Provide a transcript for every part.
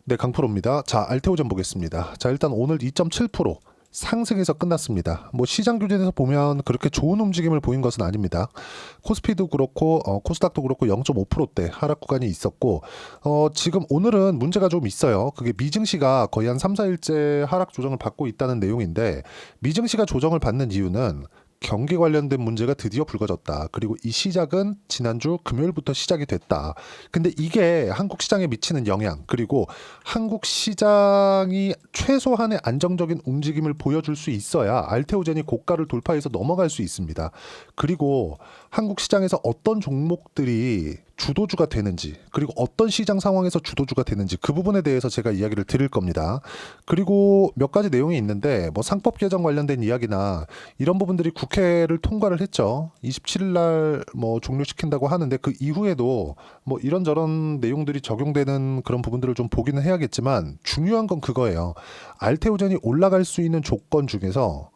네, 강프로입니다. 자, 알테오전 보겠습니다. 자, 일단 오늘 2.7% 상승해서 끝났습니다. 뭐 시장 규제에서 보면 그렇게 좋은 움직임을 보인 것은 아닙니다. 코스피도 그렇고 코스닥도 그렇고 0.5%대 하락 구간이 있었고 지금 오늘은 문제가 좀 있어요. 그게 미증시가 거의 한 3, 4일째 하락 조정을 받고 있다는 내용인데, 미증시가 조정을 받는 이유는 경기 관련된 문제가 드디어 불거졌다. 그리고 이 시작은 지난주 금요일부터 시작이 됐다. 근데 이게 한국 시장에 미치는 영향, 그리고 한국 시장이 최소한의 안정적인 움직임을 보여줄 수 있어야 알테오젠이 고가를 돌파해서 넘어갈 수 있습니다. 그리고 한국 시장에서 어떤 종목들이 주도주가 되는지, 그리고 어떤 시장 상황에서 주도주가 되는지, 그 부분에 대해서 제가 이야기를 드릴 겁니다. 그리고 몇 가지 내용이 있는데, 뭐 상법 개정 관련된 이야기나 이런 부분들이 국회를 통과를 했죠. 27일 날 뭐 종료시킨다고 하는데, 그 이후에도 뭐 이런저런 내용들이 적용되는 그런 부분들을 좀 보기는 해야겠지만, 중요한 건 그거예요. 알테오젠이 올라갈 수 있는 조건 중에서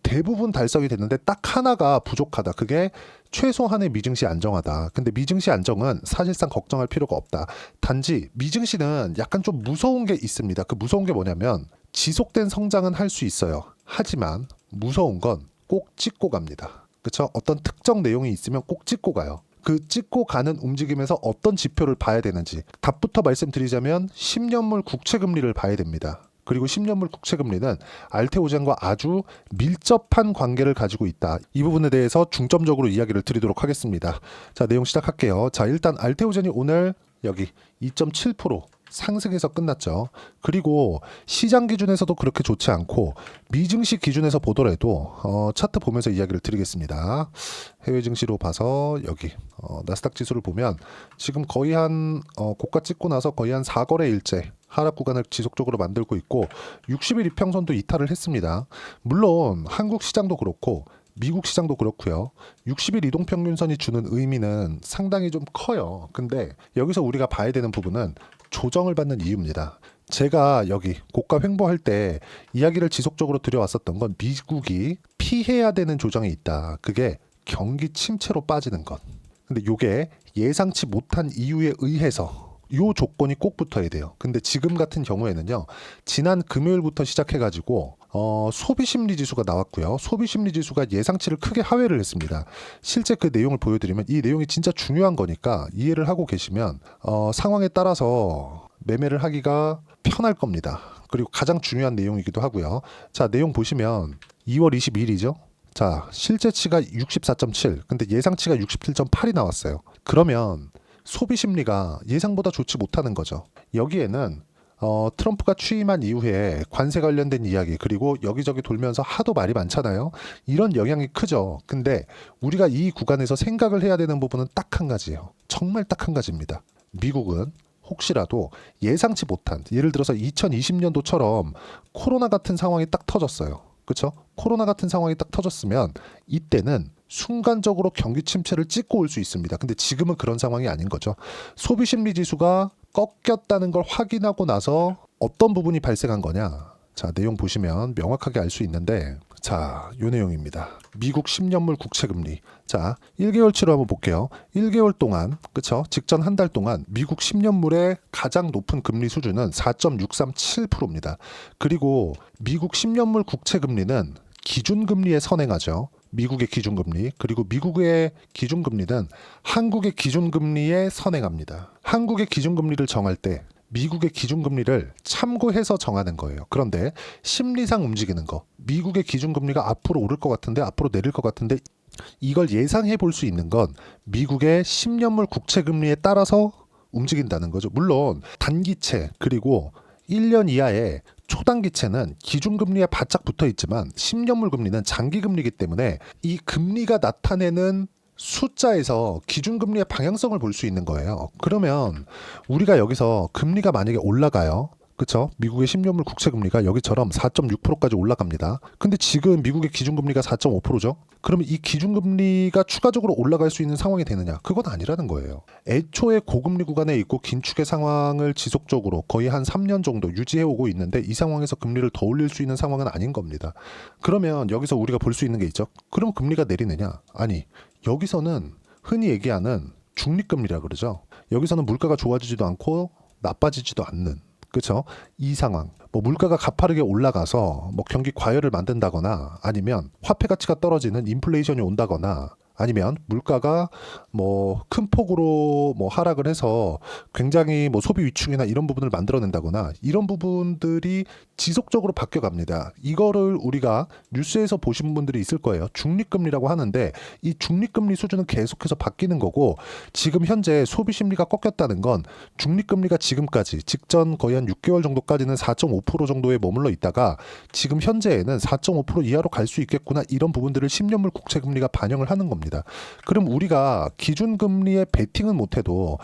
대부분 달성이 됐는데 딱 하나가 부족하다. 그게 최소한의 미증시 안정하다. 근데 미증시 안정은 사실상 걱정할 필요가 없다. 단지 미증시는 약간 좀 무서운 게 있습니다. 그 무서운 게 뭐냐면, 지속된 성장은 할 수 있어요. 하지만 무서운 건 꼭 찍고 갑니다. 그렇죠? 어떤 특정 내용이 있으면 꼭 찍고 가요. 그 찍고 가는 움직임에서 어떤 지표를 봐야 되는지 답부터 말씀드리자면 10년물 국채금리를 봐야 됩니다. 그리고 10년물 국채금리는 알테오젠과 아주 밀접한 관계를 가지고 있다. 이 부분에 대해서 중점적으로 이야기를 드리도록 하겠습니다. 자, 내용 시작할게요. 자, 일단 알테오젠이 오늘 여기 2.7% 상승해서 끝났죠. 그리고 시장 기준에서도 그렇게 좋지 않고 미증시 기준에서 보더라도 차트 보면서 이야기를 드리겠습니다. 해외 증시로 봐서 여기 나스닥 지수를 보면 지금 거의 한 고가 찍고 나서 거의 한 4거래일째 하락 구간을 지속적으로 만들고 있고 60일 이평선도 이탈을 했습니다. 물론 한국 시장도 그렇고 미국 시장도 그렇고요. 60일 이동평균선이 주는 의미는 상당히 좀 커요. 근데 여기서 우리가 봐야 되는 부분은 조정을 받는 이유입니다. 제가 여기 고가 횡보할 때 이야기를 지속적으로 드려왔었던 건 미국이 피해야 되는 조정이 있다. 그게 경기 침체로 빠지는 것. 근데 이게 예상치 못한 이유에 의해서 요 조건이 꼭 붙어야 돼요. 근데 지금 같은 경우에는요, 지난 금요일부터 시작해가지고 소비심리 지수가 나왔고요. 소비심리 지수가 예상치를 크게 하회를 했습니다. 실제 그 내용을 보여드리면 이 내용이 진짜 중요한 거니까 이해를 하고 계시면 상황에 따라서 매매를 하기가 편할 겁니다. 그리고 가장 중요한 내용이기도 하고요. 자, 내용 보시면 2월 22일이죠. 자, 실제치가 64.7, 근데 예상치가 67.8이 나왔어요. 그러면 소비 심리가 예상보다 좋지 못하는 거죠. 여기에는 트럼프가 취임한 이후에 관세 관련된 이야기, 그리고 여기저기 돌면서 하도 말이 많잖아요. 이런 영향이 크죠. 근데 우리가 이 구간에서 생각을 해야 되는 부분은 딱 한 가지예요. 정말 딱 한 가지입니다. 미국은 혹시라도 예상치 못한, 예를 들어서 2020년도처럼 코로나 같은 상황이 딱 터졌어요. 그렇죠? 코로나 같은 상황이 딱 터졌으면 이때는 순간적으로 경기 침체를 찍고 올 수 있습니다. 근데 지금은 그런 상황이 아닌 거죠. 소비심리 지수가 꺾였다는 걸 확인하고 나서 어떤 부분이 발생한 거냐. 자, 내용 보시면 명확하게 알 수 있는데, 자, 요 내용입니다. 미국 10년물 국채금리. 자, 1개월치로 한번 볼게요. 1개월 동안, 그쵸? 직전 한 달 동안 미국 10년물의 가장 높은 금리 수준은 4.637%입니다. 그리고 미국 10년물 국채금리는 기준금리에 선행하죠. 미국의 기준금리, 그리고 미국의 기준금리는 한국의 기준금리에 선행합니다. 한국의 기준금리를 정할 때 미국의 기준금리를 참고해서 정하는 거예요. 그런데 심리상 움직이는 거, 미국의 기준금리가 앞으로 오를 것 같은데, 앞으로 내릴 것 같은데, 이걸 예상해 볼 수 있는 건 미국의 10년물 국채금리에 따라서 움직인다는 거죠. 물론 단기채, 그리고 1년 이하의 초단기채는 기준금리에 바짝 붙어 있지만 10년물 금리는 장기금리이기 때문에 이 금리가 나타내는 숫자에서 기준금리의 방향성을 볼 수 있는 거예요. 그러면 우리가 여기서 금리가 만약에 올라가요. 그렇죠? 미국의 10년물 국채금리가 여기처럼 4.6%까지 올라갑니다. 근데 지금 미국의 기준금리가 4.5%죠? 그러면 이 기준금리가 추가적으로 올라갈 수 있는 상황이 되느냐? 그건 아니라는 거예요. 애초에 고금리 구간에 있고 긴축의 상황을 지속적으로 거의 한 3년 정도 유지해 오고 있는데 이 상황에서 금리를 더 올릴 수 있는 상황은 아닌 겁니다. 그러면 여기서 우리가 볼 수 있는 게 있죠? 그럼 금리가 내리느냐? 아니, 여기서는 흔히 얘기하는 중립금리라 그러죠. 여기서는 물가가 좋아지지도 않고 나빠지지도 않는 그렇죠? 이 상황. 뭐 물가가 가파르게 올라가서 뭐 경기 과열을 만든다거나 아니면 화폐 가치가 떨어지는 인플레이션이 온다거나 아니면 물가가 뭐 큰 폭으로 뭐 하락을 해서 굉장히 뭐 소비 위축이나 이런 부분을 만들어낸다거나 이런 부분들이 지속적으로 바뀌어갑니다. 이거를 우리가 뉴스에서 보신 분들이 있을 거예요. 중립금리라고 하는데 이 중립금리 수준은 계속해서 바뀌는 거고 지금 현재 소비 심리가 꺾였다는 건 중립금리가 지금까지 직전 거의 한 6개월 정도까지는 4.5% 정도에 머물러 있다가 지금 현재에는 4.5% 이하로 갈 수 있겠구나 이런 부분들을 10년물 국채금리가 반영을 하는 겁니다. 그럼 우리가 기준금리에 베팅은 못해도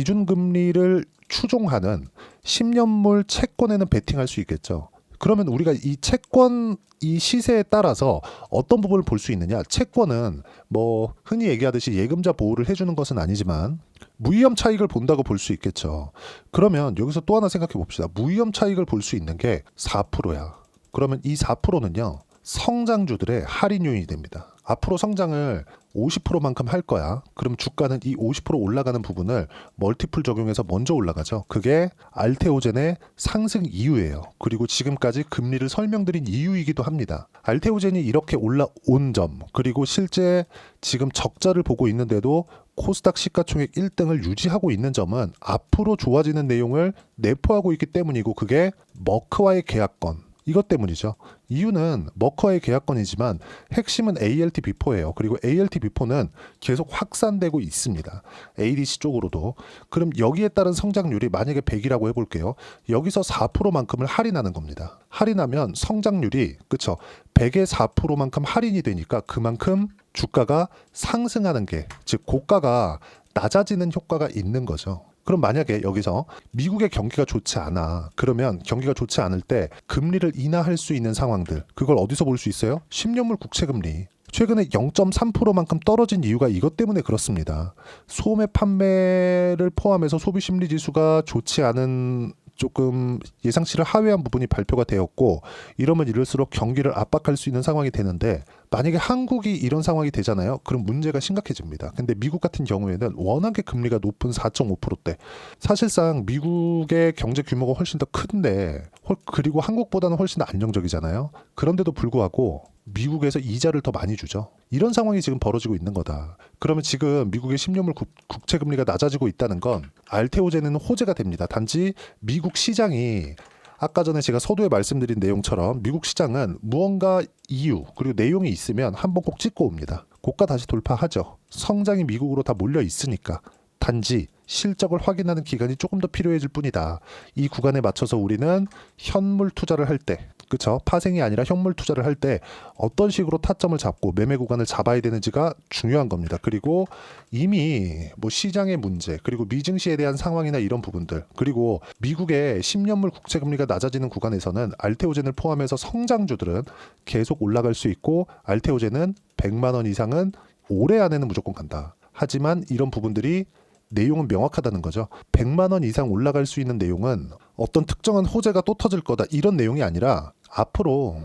기준금리를 추종하는 10년물 채권에는 베팅할 수 있겠죠. 그러면 우리가 이 채권 이 시세에 따라서 어떤 부분을 볼 수 있느냐? 채권은 뭐 흔히 얘기하듯이 예금자 보호를 해주는 것은 아니지만 무위험 차익을 본다고 볼 수 있겠죠. 그러면 여기서 또 하나 생각해 봅시다. 무위험 차익을 볼 수 있는 게 4%야. 그러면 이 4%는요. 성장주들의 할인 요인이 됩니다. 앞으로 성장을 50%만큼 할 거야. 그럼 주가는 이 50% 올라가는 부분을 멀티플 적용해서 먼저 올라가죠. 그게 알테오젠의 상승 이유예요. 그리고 지금까지 금리를 설명드린 이유이기도 합니다. 알테오젠이 이렇게 올라온 점, 그리고 실제 지금 적자를 보고 있는데도 코스닥 시가총액 1등을 유지하고 있는 점은 앞으로 좋아지는 내용을 내포하고 있기 때문이고 그게 머크와의 계약권. 이것 때문이죠. 이유는 머커의 계약권이지만 핵심은 ALT 비포예요. 그리고 ALT 비포는 계속 확산되고 있습니다. ADC 쪽으로도. 그럼 여기에 따른 성장률이 만약에 100이라고 해볼게요. 여기서 4%만큼을 할인하는 겁니다. 할인하면 성장률이 그쵸 100의 4%만큼 할인이 되니까 그만큼 주가가 상승하는 게 즉 고가가 낮아지는 효과가 있는 거죠. 그럼 만약에 여기서 미국의 경기가 좋지 않아. 그러면 경기가 좋지 않을 때 금리를 인하할 수 있는 상황들. 그걸 어디서 볼 수 있어요? 10년물 국채금리. 최근에 0.3%만큼 떨어진 이유가 이것 때문에 그렇습니다. 소매 판매를 포함해서 소비심리지수가 좋지 않은 조금 예상치를 하회한 부분이 발표가 되었고 이러면 이럴수록 경기를 압박할 수 있는 상황이 되는데 만약에 한국이 이런 상황이 되잖아요. 그럼 문제가 심각해집니다. 근데 미국 같은 경우에는 워낙에 금리가 높은 4.5%대 사실상 미국의 경제 규모가 훨씬 더 큰데 그리고 한국보다는 훨씬 더 안정적이잖아요. 그런데도 불구하고 미국에서 이자를 더 많이 주죠. 이런 상황이 지금 벌어지고 있는 거다. 그러면 지금 미국의 10년물 국채금리가 낮아지고 있다는 건 알테오젠에는 호재가 됩니다. 단지 미국 시장이 아까 전에 제가 서두에 말씀드린 내용처럼 미국 시장은 무언가 이유 그리고 내용이 있으면 한번 꼭 찍고 옵니다. 고가 다시 돌파하죠. 성장이 미국으로 다 몰려 있으니까. 단지 실적을 확인하는 기간이 조금 더 필요해질 뿐이다. 이 구간에 맞춰서 우리는 현물 투자를 할 때, 그쵸? 파생이 아니라 현물 투자를 할 때 어떤 식으로 타점을 잡고 매매 구간을 잡아야 되는지가 중요한 겁니다. 그리고 이미 뭐 시장의 문제, 그리고 미증시에 대한 상황이나 이런 부분들, 그리고 미국의 10년물 국채금리가 낮아지는 구간에서는 알테오젠을 포함해서 성장주들은 계속 올라갈 수 있고 알테오젠은 100만 원 이상은 올해 안에는 무조건 간다. 하지만 이런 부분들이 내용은 명확하다는 거죠. 100만 원 이상 올라갈 수 있는 내용은 어떤 특정한 호재가 또 터질 거다 이런 내용이 아니라 앞으로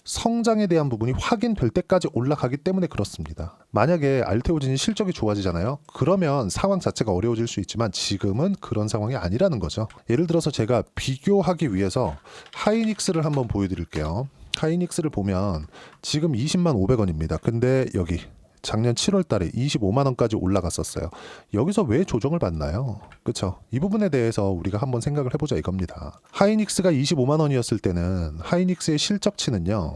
성장에 대한 부분이 확인될 때까지 올라가기 때문에 그렇습니다. 만약에 알테오젠이 실적이 좋아지잖아요. 그러면 상황 자체가 어려워질 수 있지만 지금은 그런 상황이 아니라는 거죠. 예를 들어서 제가 비교하기 위해서 하이닉스를 한번 보여드릴게요. 하이닉스를 보면 지금 20만 500원입니다. 근데 여기 작년 7월 달에 25만 원까지 올라갔었어요. 여기서 왜 조정을 받나요? 그쵸? 이 부분에 대해서 우리가 한번 생각을 해보자 이겁니다. 하이닉스가 25만 원이었을 때는 하이닉스의 실적치는요.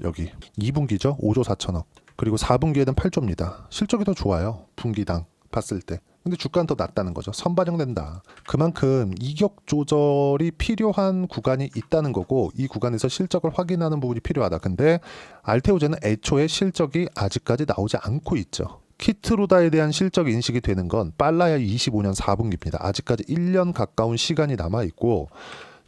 여기 2분기죠? 5조 4천억. 그리고 4분기에는 8조입니다. 실적이 더 좋아요. 분기당 봤을 때. 근데 주가는 더 낮다는 거죠. 선반영된다. 그만큼 이격 조절이 필요한 구간이 있다는 거고 이 구간에서 실적을 확인하는 부분이 필요하다. 근데 알테오젠은 애초에 실적이 아직까지 나오지 않고 있죠. 키트로다에 대한 실적 인식이 되는 건 빨라야 25년 4분기입니다. 아직까지 1년 가까운 시간이 남아 있고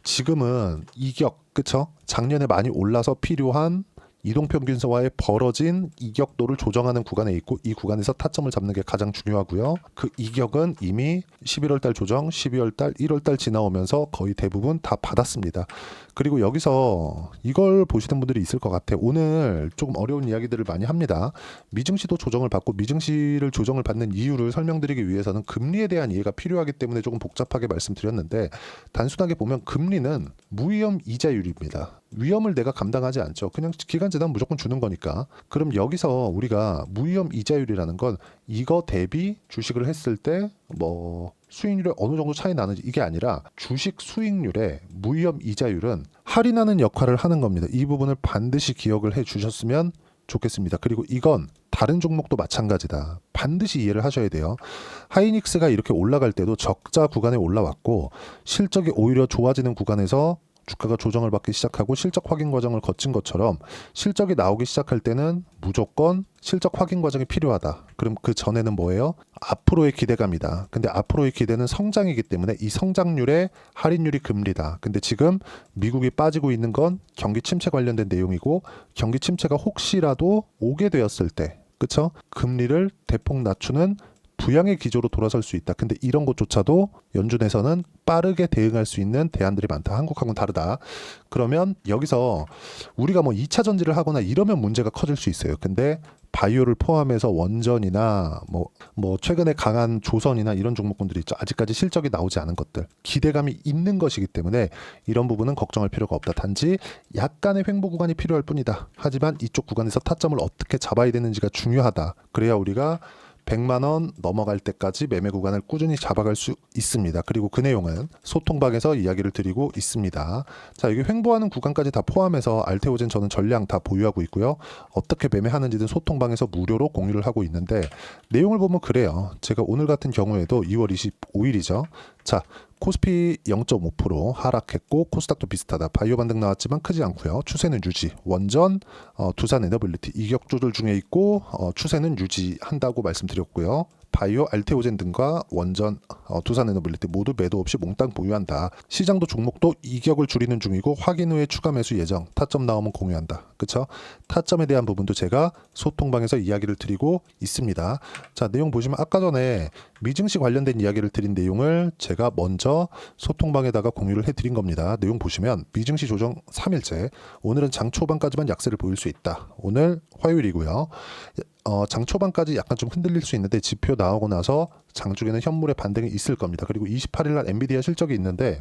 지금은 이격, 그쵸? 작년에 많이 올라서 필요한 이동평균선와의 벌어진 이격도를 조정하는 구간에 있고 이 구간에서 타점을 잡는 게 가장 중요하고요. 그 이격은 이미 11월달 조정, 12월달, 1월달 지나오면서 거의 대부분 다 받았습니다. 그리고 여기서 이걸 보시는 분들이 있을 것 같아요. 오늘 조금 어려운 이야기들을 많이 합니다. 미증시도 조정을 받고 미증시를 조정을 받는 이유를 설명드리기 위해서는 금리에 대한 이해가 필요하기 때문에 조금 복잡하게 말씀드렸는데 단순하게 보면 금리는 무위험 이자율입니다. 위험을 내가 감당하지 않죠. 그냥 기간 지나면 무조건 주는 거니까. 그럼 여기서 우리가 무위험 이자율이라는 건 이거 대비 주식을 했을 때 뭐 수익률에 어느 정도 차이 나는지 이게 아니라 주식 수익률의 무위험 이자율은 할인하는 역할을 하는 겁니다. 이 부분을 반드시 기억을 해 주셨으면 좋겠습니다. 그리고 이건 다른 종목도 마찬가지다. 반드시 이해를 하셔야 돼요. 하이닉스가 이렇게 올라갈 때도 적자 구간에 올라왔고 실적이 오히려 좋아지는 구간에서 주가가 조정을 받기 시작하고 실적 확인 과정을 거친 것처럼 실적이 나오기 시작할 때는 무조건 실적 확인 과정이 필요하다. 그럼 그 전에는 뭐예요? 앞으로의 기대감이다. 근데 앞으로의 기대는 성장이기 때문에 이 성장률의 할인율이 금리다. 근데 지금 미국이 빠지고 있는 건 경기 침체 관련된 내용이고 경기 침체가 혹시라도 오게 되었을 때 그쵸? 금리를 대폭 낮추는 부양의 기조로 돌아설 수 있다. 근데 이런 것조차도 연준에서는 빠르게 대응할 수 있는 대안들이 많다. 한국하고는 다르다. 그러면 여기서 우리가 뭐 2차 전지를 하거나 이러면 문제가 커질 수 있어요. 근데 바이오를 포함해서 원전이나 뭐 최근에 강한 조선이나 이런 종목군들이 있죠. 아직까지 실적이 나오지 않은 것들. 기대감이 있는 것이기 때문에 이런 부분은 걱정할 필요가 없다. 단지 약간의 횡보 구간이 필요할 뿐이다. 하지만 이쪽 구간에서 타점을 어떻게 잡아야 되는지가 중요하다. 그래야 우리가 100만 원 넘어갈 때까지 매매 구간을 꾸준히 잡아갈 수 있습니다. 그리고 그 내용은 소통방에서 이야기를 드리고 있습니다. 자, 여기 횡보하는 구간까지 다 포함해서 알테오젠 저는 전량 다 보유하고 있고요. 어떻게 매매하는지는 소통방에서 무료로 공유를 하고 있는데 내용을 보면 그래요. 제가 오늘 같은 경우에도 2월 25일이죠. 자, 코스피 0.5% 하락했고 코스닥도 비슷하다. 바이오 반등 나왔지만 크지 않고요. 추세는 유지. 원전, 두산 에너빌리티 이격주들 중에 있고 추세는 유지한다고 말씀드렸고요. 바이오, 알테오젠 등과 원전, 두산 에너빌리티 모두 매도 없이 몽땅 보유한다. 시장도 종목도 이격을 줄이는 중이고 확인 후에 추가 매수 예정. 타점 나오면 공유한다. 그렇죠? 타점에 대한 부분도 제가 소통방에서 이야기를 드리고 있습니다. 자, 내용 보시면 아까 전에 미증시 관련된 이야기를 드린 내용을 제가 먼저 소통방에다가 공유를 해드린 겁니다. 내용 보시면 미증시 조정 3일째. 오늘은 장 초반까지만 약세를 보일 수 있다. 오늘 화요일이고요. 장 초반까지 약간 좀 흔들릴 수 있는데 지표 나오고 나서 장 중에는 현물의 반등이 있을 겁니다. 그리고 28일 날 엔비디아 실적이 있는데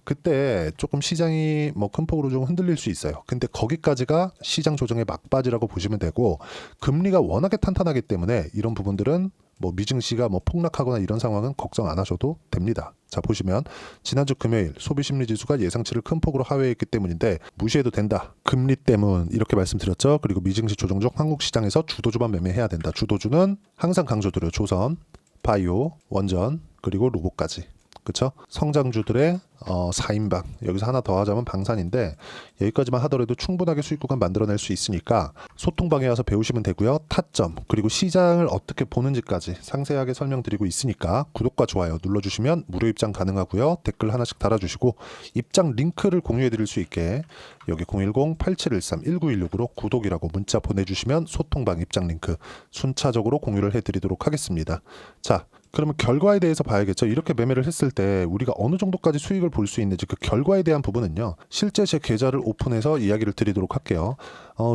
그때 조금 시장이 뭐 큰 폭으로 좀 흔들릴 수 있어요. 근데 거기까지가 시장 조정의 막바지라고 보시면 되고 금리가 워낙에 탄탄하기 때문에 이런 부분들은 뭐 미증시가 뭐 폭락하거나 이런 상황은 걱정 안 하셔도 됩니다. 자, 보시면 지난주 금요일 소비심리지수가 예상치를 큰 폭으로 하회했기 때문인데 무시해도 된다. 금리 때문 이렇게 말씀드렸죠. 그리고 미증시 조정 중 한국 시장에서 주도주만 매매해야 된다. 주도주는 항상 강조드려요. 조선, 바이오, 원전 그리고 로봇까지. 그렇죠? 성장주들의 4인방 여기서 하나 더 하자면 방산인데 여기까지만 하더라도 충분하게 수익 구간 만들어낼 수 있으니까 소통방에 와서 배우시면 되고요. 타점 그리고 시장을 어떻게 보는지까지 상세하게 설명드리고 있으니까 구독과 좋아요 눌러주시면 무료 입장 가능하고요. 댓글 하나씩 달아주시고 입장 링크를 공유해드릴 수 있게 여기 010-8713-1916으로 구독이라고 문자 보내주시면 소통방 입장 링크 순차적으로 공유를 해드리도록 하겠습니다. 자, 그러면 결과에 대해서 봐야겠죠. 이렇게 매매를 했을 때 우리가 어느 정도까지 수익을 볼 수 있는지 그 결과에 대한 부분은요. 실제 제 계좌를 오픈해서 이야기를 드리도록 할게요.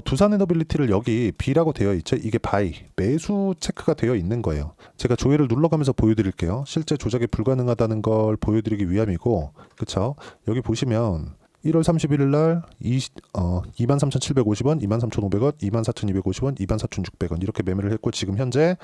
두산 에너빌리티를 여기 B라고 되어 있죠. 이게 바이, 매수 체크가 되어 있는 거예요. 제가 조회를 눌러가면서 보여드릴게요. 실제 조작이 불가능하다는 걸 보여드리기 위함이고 그쵸? 여기 보시면 1월 31일 날 23,750원, 23,500원, 24,250원, 24,600원 이렇게 매매를 했고 지금 현재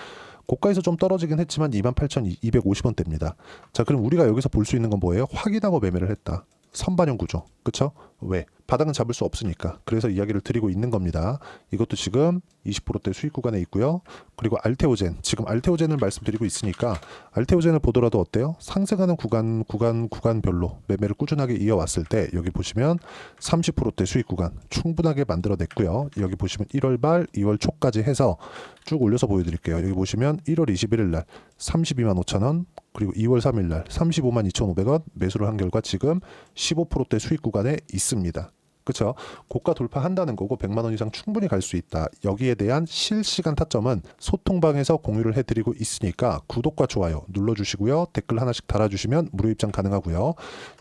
고가에서 좀 떨어지긴 했지만 28,250원대입니다. 자, 그럼 우리가 여기서 볼 수 있는 건 뭐예요? 확인하고 매매를 했다. 선반영 구조. 그쵸? 왜? 바닥은 잡을 수 없으니까. 그래서 이야기를 드리고 있는 겁니다. 이것도 지금 20%대 수익 구간에 있고요. 그리고 알테오젠. 지금 알테오젠을 말씀드리고 있으니까 알테오젠을 보더라도 어때요? 상승하는 구간별로 매매를 꾸준하게 이어왔을 때 여기 보시면 30%대 수익 구간 충분하게 만들어냈고요. 여기 보시면 1월 말 2월 초까지 해서 쭉 올려서 보여드릴게요. 여기 보시면 1월 21일 날 32만 5천 원 그리고 2월 3일 날 35만 2,500원 매수를 한 결과 지금 15%대 수익 구간에 있습니다. 그쵸? 고가 돌파한다는 거고 100만 원 이상 충분히 갈 수 있다. 여기에 대한 실시간 타점은 소통방에서 공유를 해드리고 있으니까 구독과 좋아요 눌러주시고요. 댓글 하나씩 달아주시면 무료 입장 가능하고요.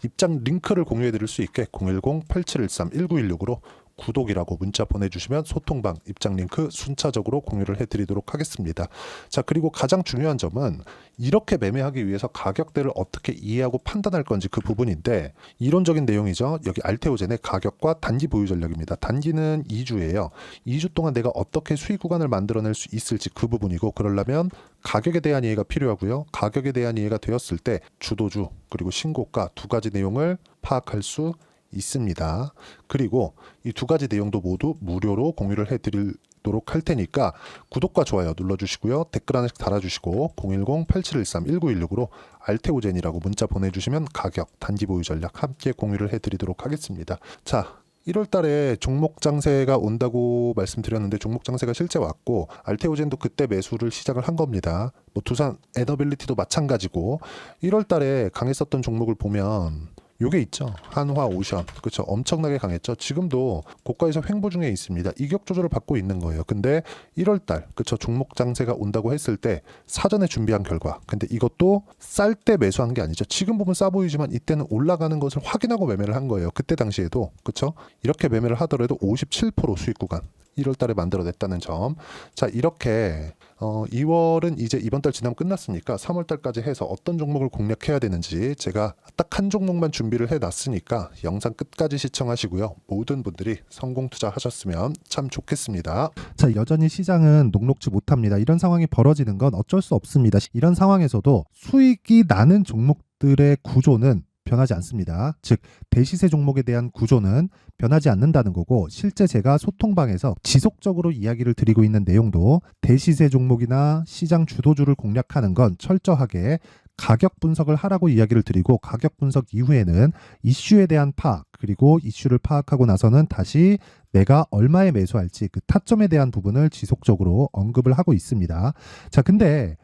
입장 링크를 공유해드릴 수 있게 010-8713-1916으로 구독이라고 문자 보내주시면 소통방 입장 링크 순차적으로 공유를 해드리도록 하겠습니다. 자, 그리고 가장 중요한 점은 이렇게 매매하기 위해서 가격대를 어떻게 이해하고 판단할 건지 그 부분인데, 이론적인 내용이죠. 여기 알테오젠의 가격과 단기 보유 전략입니다. 단기는 2주예요. 2주 동안 내가 어떻게 수익 구간을 만들어낼 수 있을지 그 부분이고, 그러려면 가격에 대한 이해가 필요하고요. 가격에 대한 이해가 되었을 때 주도주 그리고 신고가 두 가지 내용을 파악할 수 있습니다. 그리고 이 두 가지 내용도 모두 무료로 공유를 해드리도록 할 테니까 구독과 좋아요 눌러주시고요. 댓글 하나씩 달아주시고 010-8713-1916으로 알테오젠이라고 문자 보내주시면 가격, 단기 보유 전략 함께 공유를 해드리도록 하겠습니다. 자, 1월 달에 종목 장세가 온다고 말씀드렸는데 종목 장세가 실제 왔고, 알테오젠도 그때 매수를 시작을 한 겁니다. 뭐 두산 에너빌리티도 마찬가지고, 1월 달에 강했었던 종목을 보면 요게 있죠. 한화, 오션. 그렇죠. 엄청나게 강했죠. 지금도 고가에서 횡보 중에 있습니다. 이격 조절을 받고 있는 거예요. 근데 1월 달, 그렇죠. 종목 장세가 온다고 했을 때 사전에 준비한 결과. 근데 이것도 쌀 때 매수한 게 아니죠. 지금 보면 싸 보이지만 이때는 올라가는 것을 확인하고 매매를 한 거예요. 그때 당시에도. 그렇죠. 이렇게 매매를 하더라도 57% 수익 구간 1월 달에 만들어냈다는 점. 자, 이렇게 2월은 이제 이번 달 지나면 끝났으니까 3월 달까지 해서 어떤 종목을 공략해야 되는지 제가 딱 한 종목만 준비를 해놨으니까 영상 끝까지 시청하시고요. 모든 분들이 성공 투자하셨으면 참 좋겠습니다. 자, 여전히 시장은 녹록지 못합니다. 이런 상황이 벌어지는 건 어쩔 수 없습니다. 이런 상황에서도 수익이 나는 종목들의 구조는 변하지 않습니다. 즉 대시세 종목에 대한 구조는 변하지 않는다는 거고, 실제 제가 소통방에서 지속적으로 이야기를 드리고 있는 내용도 대시세 종목이나 시장 주도주를 공략하는 건 철저하게 가격 분석을 하라고 이야기를 드리고, 가격 분석 이후에는 이슈에 대한 파악, 그리고 이슈를 파악하고 나서는 다시 내가 얼마에 매수할지 그 타점에 대한 부분을 지속적으로 언급을 하고 있습니다. 자, 근데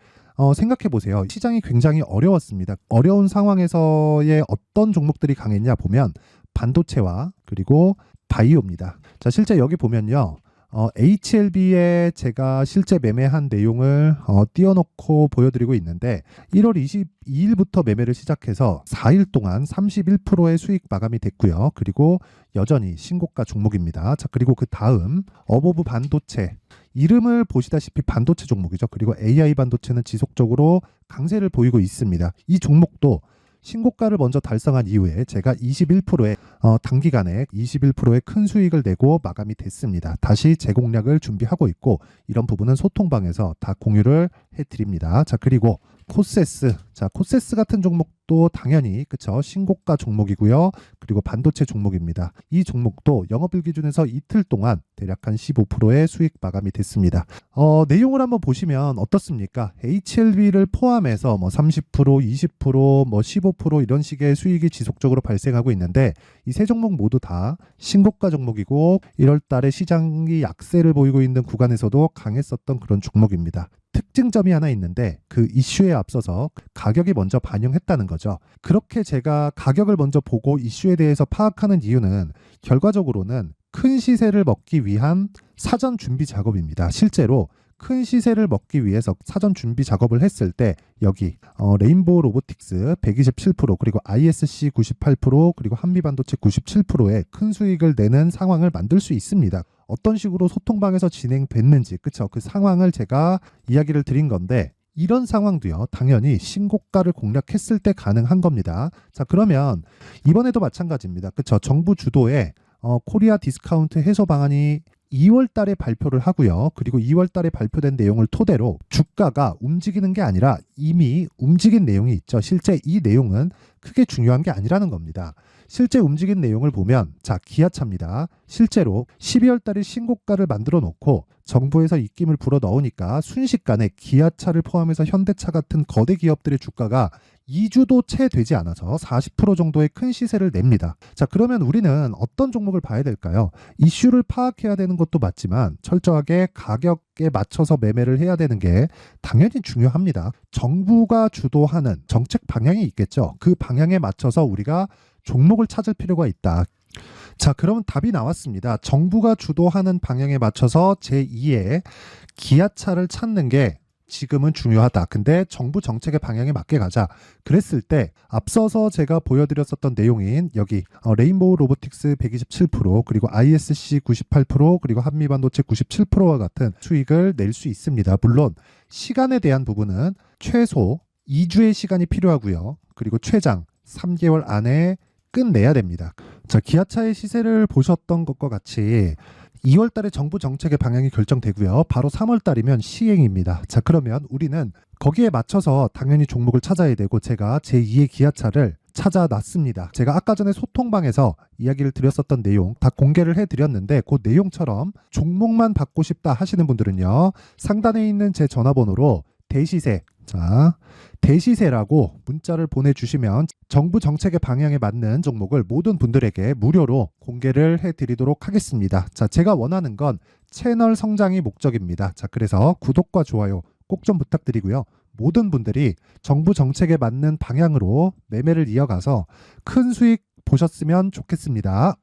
생각해 보세요. 시장이 굉장히 어려웠습니다. 어려운 상황에서의 어떤 종목들이 강했냐 보면 반도체와 그리고 바이오입니다. 자, 실제 여기 보면요. HLB에 제가 실제 매매한 내용을 띄워놓고 보여드리고 있는데, 1월 22일부터 매매를 시작해서 4일 동안 31%의 수익 마감이 됐고요. 그리고 여전히 신고가 종목입니다. 자, 그리고 그 다음 어보브 반도체, 이름을 보시다시피 반도체 종목이죠. 그리고 AI 반도체는 지속적으로 강세를 보이고 있습니다. 이 종목도 신고가를 먼저 달성한 이후에 제가 21%의 단기간에 21%의 큰 수익을 내고 마감이 됐습니다. 다시 재공략을 준비하고 있고, 이런 부분은 소통방에서 다 공유를 해드립니다. 자, 그리고 코세스. 자, 코세스 같은 종목도 당연히 그쵸, 신고가 종목이고요. 그리고 반도체 종목입니다. 이 종목도 영업일 기준에서 이틀 동안 대략 한 15%의 수익 마감이 됐습니다. 내용을 한번 보시면 어떻습니까? HLB를 포함해서 뭐 30%, 20%, 뭐 15% 이런 식의 수익이 지속적으로 발생하고 있는데, 이 세 종목 모두 다 신고가 종목이고 1월 달에 시장이 약세를 보이고 있는 구간에서도 강했었던 그런 종목입니다. 특징점이 하나 있는데, 그 이슈에 앞서서 가격이 먼저 반영했다는 거죠. 그렇게 제가 가격을 먼저 보고 이슈에 대해서 파악하는 이유는 결과적으로는 큰 시세를 먹기 위한 사전 준비 작업입니다. 실제로 큰 시세를 먹기 위해서 사전 준비 작업을 했을 때 여기 레인보우 로보틱스 127%, 그리고 ISC 98%, 그리고 한미반도체 97%의 큰 수익을 내는 상황을 만들 수 있습니다. 어떤 식으로 소통방에서 진행됐는지, 그쵸? 그 상황을 제가 이야기를 드린 건데, 이런 상황도요, 당연히 신고가를 공략했을 때 가능한 겁니다. 자, 그러면 이번에도 마찬가지입니다. 그쵸? 정부 주도의 코리아 디스카운트 해소 방안이 2월 달에 발표를 하고요. 그리고 2월 달에 발표된 내용을 토대로 주가가 움직이는 게 아니라 이미 움직인 내용이 있죠. 실제 이 내용은 크게 중요한 게 아니라는 겁니다. 실제 움직인 내용을 보면, 자, 기아차입니다. 실제로 12월 달에 신고가를 만들어 놓고 정부에서 입김을 불어 넣으니까 순식간에 기아차를 포함해서 현대차 같은 거대 기업들의 주가가 2주도 채 되지 않아서 40% 정도의 큰 시세를 냅니다. 자, 그러면 우리는 어떤 종목을 봐야 될까요? 이슈를 파악해야 되는 것도 맞지만 철저하게 가격에 맞춰서 매매를 해야 되는 게 당연히 중요합니다. 정부가 주도하는 정책 방향이 있겠죠. 그 방향에 맞춰서 우리가 종목을 찾을 필요가 있다. 자, 그러면 답이 나왔습니다. 정부가 주도하는 방향에 맞춰서 제2의 기아차를 찾는 게 지금은 중요하다. 근데 정부 정책의 방향에 맞게 가자. 그랬을 때 앞서서 제가 보여드렸었던 내용인 여기 레인보우 로보틱스 127% 그리고 ISC 98% 그리고 한미반도체 97%와 같은 수익을 낼 수 있습니다. 물론 시간에 대한 부분은 최소 2주의 시간이 필요하고요. 그리고 최장 3개월 안에 끝내야 됩니다. 자, 기아차의 시세를 보셨던 것과 같이 2월 달에 정부 정책의 방향이 결정되고요. 바로 3월 달이면 시행입니다. 자, 그러면 우리는 거기에 맞춰서 당연히 종목을 찾아야 되고 제가 제2의 기아차를 찾아놨습니다. 제가 아까 전에 소통방에서 이야기를 드렸었던 내용 다 공개를 해드렸는데 그 내용처럼 종목만 받고 싶다 하시는 분들은요. 상단에 있는 제 전화번호로 대시세, 자, 대시세라고 문자를 보내주시면 정부 정책의 방향에 맞는 종목을 모든 분들에게 무료로 공개를 해드리도록 하겠습니다. 자, 제가 원하는 건 채널 성장이 목적입니다. 자, 그래서 구독과 좋아요 꼭 좀 부탁드리고요. 모든 분들이 정부 정책에 맞는 방향으로 매매를 이어가서 큰 수익 보셨으면 좋겠습니다.